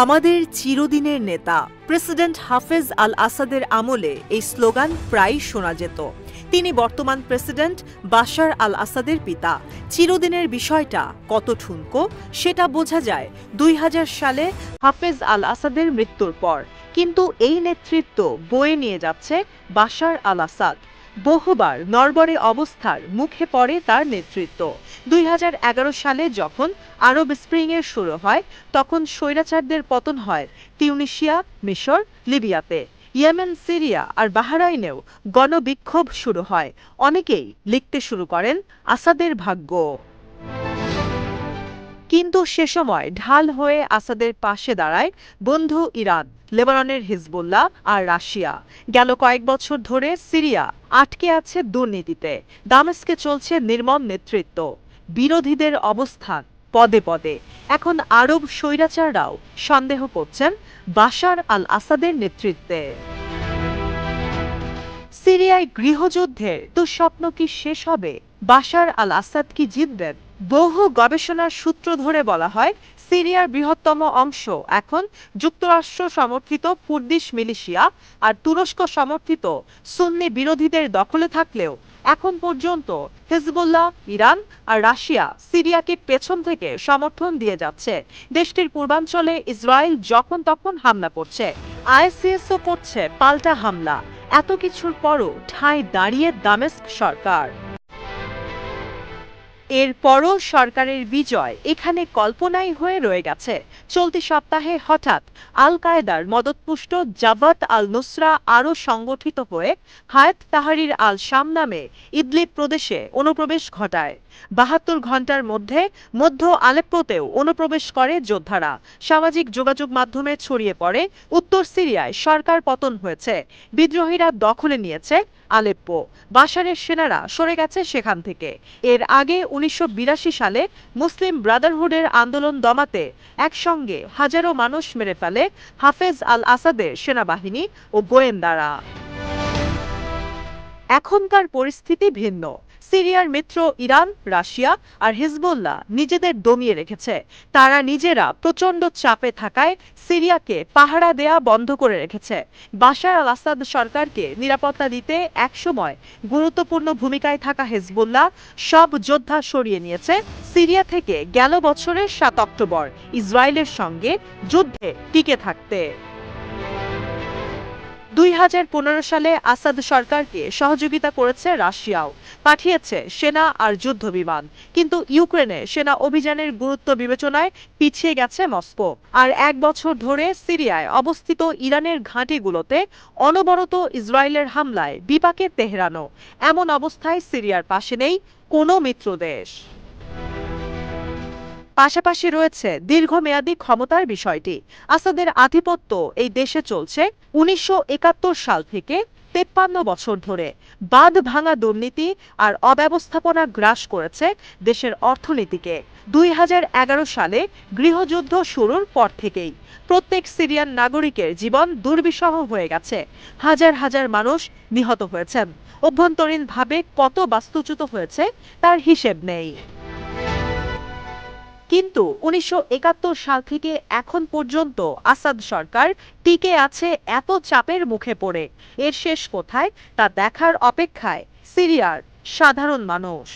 আমাদের চিরদিনের নেতা প্রেসিডেন্ট হাফেজ আল আসাদের আমলে এই স্লোগান প্রায় শোনা যেত। তিনি বর্তমান প্রেসিডেন্ট বাশার আল আসাদের পিতা। চিরদিনের বিষয়টা কত ঠুনকো সেটা বোঝা যায় ২০০০ সালে হাফেজ আল আসাদের মৃত্যুর পর। কিন্তু এই নেতৃত্ব বয়ে নিয়ে যাচ্ছে বাশার আল আসাদ। বহুবার নড়বড়ে অবস্থার মুখে পড়ে তার নেতৃত্ব। ২০১১ সালে যখন আরব স্প্রিংয়ের শুরু হয়, তখন স্বৈরাচারদের পতন হয় তিউনিসিয়া, মিশর, লিবিয়াতে। ইয়েমেন, সিরিয়া আর বাহরাইনেও গণবিক্ষোভ শুরু হয়। অনেকেই লিখতে শুরু করেন আসাদের ভাগ্য। কিন্তু সে সময় ঢাল হয়ে আসাদের পাশে দাঁড়ায় বন্ধু ইরান, লেবাননের হিজবুল্লাহ আর রাশিয়া। গেল কয়েক বছর ধরে সিরিয়া আটকে আছে দুর্নীতিতে, দামেস্কে চলছে নির্মম নেতৃত্ব, বিরোধীদের অবস্থান পদে পদে। এখন আরব স্বৈরাচাররাও সন্দেহ করছেন বাশার আল আসাদের নেতৃত্বে। সিরিয়ায় গৃহযুদ্ধের দুঃস্বপ্ন কি শেষ হবে? বাশার আল আসাদ কি জিতবেন? বহু গবেষণার সূত্র ধরে বলা হয়, সিরিয়ার বৃহত্তম অংশ এখন যুক্তরাষ্ট্র সমর্থিত কুর্দিশ মিলিশিয়া আর তুরস্ক সমর্থিত সুন্নি বিরোধীদের দখলে থাকলেও এখন পর্যন্ত হিজবুল্লাহ, ইরান আর রাশিয়া সিরিয়াকে পেছন থেকে সমর্থন দিয়ে যাচ্ছে। দেশটির পূর্বাঞ্চলে ইসরায়েল যখন তখন হামলা করছে, আইএসিসও করছে পাল্টা হামলা। এত কিছুর পরও ঠাঁই দাঁড়িয়ে দামেস্ক সরকার। এরপরও সরকারের বিজয় এখানে কল্পনাই হয়ে রয়ে গেছে। চলতি সপ্তাহে হঠাৎ আল কায়েদার মদতপুষ্ট জাবাত আল নুসরা আরও সংগঠিত হয়ে হায়াত তাহরির আল শাম নামে ইদলিব প্রদেশে অনুপ্রবেশ ঘটায়। ৭২ ঘন্টার মধ্যে মধ্য আলেপ্পোতেও অনুপ্রবেশ করে যোদ্ধারা। সামাজিক যোগাযোগ মাধ্যমে ছড়িয়ে পড়ে উত্তর সিরিয়ায় সরকার পতন হয়েছে, বিদ্রোহীরা দখলে নিয়েছে আলেপ্পো, বাশারের সেনারা সরে গেছে সেখান থেকে। এর আগে ১৯৮২ সালে মুসলিম ব্রাদারহুডের আন্দোলন দমাতে একসঙ্গে হাজারো মানুষ মেরে ফেলে হাফেজ আল আসাদের সেনাবাহিনী ও গোয়েন্দারা। এখনকার পরিস্থিতি ভিন্ন। সিরিয়ার মিত্র ইরান, রাশিয়া আর হিজবুল্লাহ নিজেদের দমিয়ে রেখেছে। তারা নিজেরা প্রচণ্ড চাপে থাকায় সিরিয়াকে পাহারা দেয়া বন্ধ করে রেখেছে। বাশার আল আসাদ সরকারকে নিরাপত্তা দিতে একসময় গুরুত্বপূর্ণ ভূমিকায় থাকা হিজবুল্লাহ সব যোদ্ধা সরিয়ে নিয়েছে সিরিয়া থেকে গেল বছরের ৭ অক্টোবর ইসরায়েলের সঙ্গে যুদ্ধে টিকে থাকতে। ২০১৫ সালে আসাদ সরকারকে সহযোগিতা করেছে রাশিয়াও, পাঠিয়েছে সেনা আর যুদ্ধ বিমান। কিন্তু ইউক্রেনে সেনা অভিযানের গুরুত্ব বিবেচনায় পিছিয়ে গেছে মস্কো। আর ১ বছর ধরে সিরিয়ায় অবস্থিত ইরানের ঘাঁটিগুলোতে অনবরত ইসরায়েলের হামলায় বিপাকে তেহরানও। এমন অবস্থায় সিরিয়ার পাশে নেই কোনো মিত্র দেশ। পাশাপাশি রয়েছে দীর্ঘমেয়াদী ক্ষমতার বিষয়টি। আসাদের আধিপত্য এই দেশে চলছে ১৯৭১ সাল থেকে ৫৩ বছর ধরে। বাঁধ ভাঙা দুর্নীতি আর অব্যবস্থাপনা গ্রাস করেছে দেশের অর্থনীতিকে। ২০১১ সালে গৃহযুদ্ধ শুরুর পর থেকেই প্রত্যেক সিরিয়ান নাগরিকের জীবন দুর্বিষহ হয়ে গেছে। হাজার হাজার মানুষ নিহত হয়েছেন। অভ্যন্তরীণভাবে কত বাস্তুচ্যুত হয়েছে তার হিসেব নেই। কিন্তু ১৯৭১ সাল থেকে এখন পর্যন্ত আসাদ সরকার টিকে আছে এত চাপের মুখে পড়ে। এর শেষ কোথায় তা দেখার অপেক্ষায় সিরিয়ার সাধারণ মানুষ।